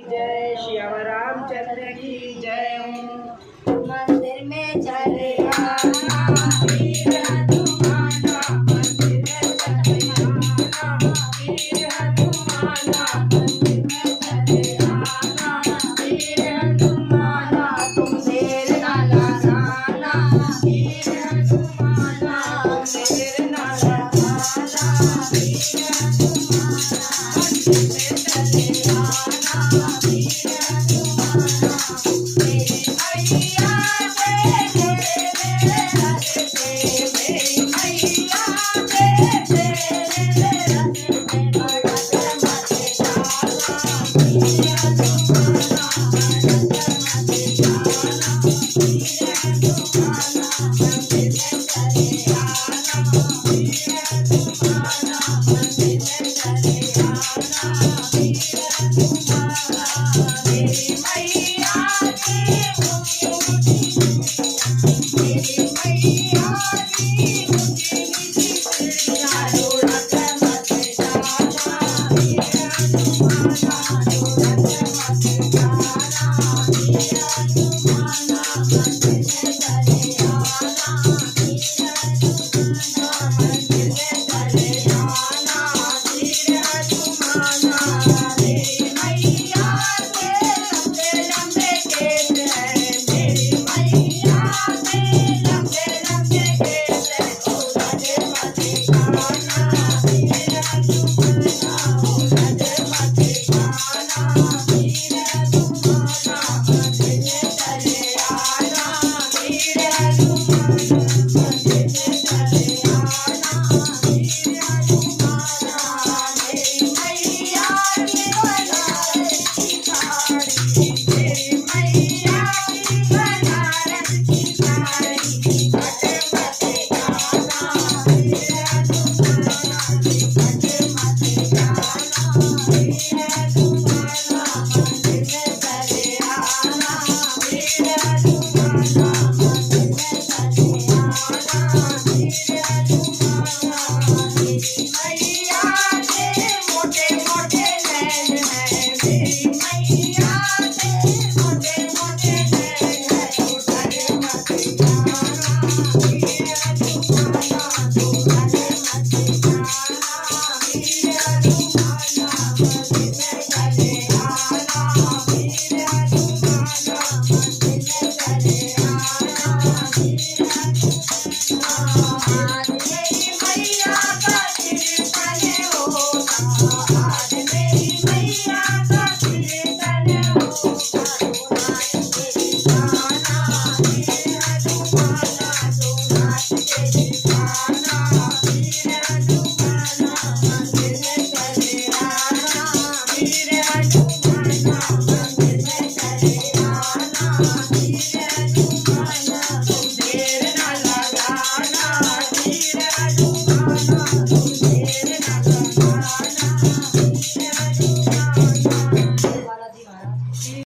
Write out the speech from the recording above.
जय श्याम रामचंद्र की जय। मंदिर में चले आना वीर हनुमाना, मंदिर में चले आना वीर हनुमाना, मंदिर में चले आना वीर हनुमाना, तुम शेर ना लगाना वीर हनुमाना, तुम शेर ना लगाना वीर हनुमाना, मंदिर में चले आना वीर हनुमाना, मेरी मैया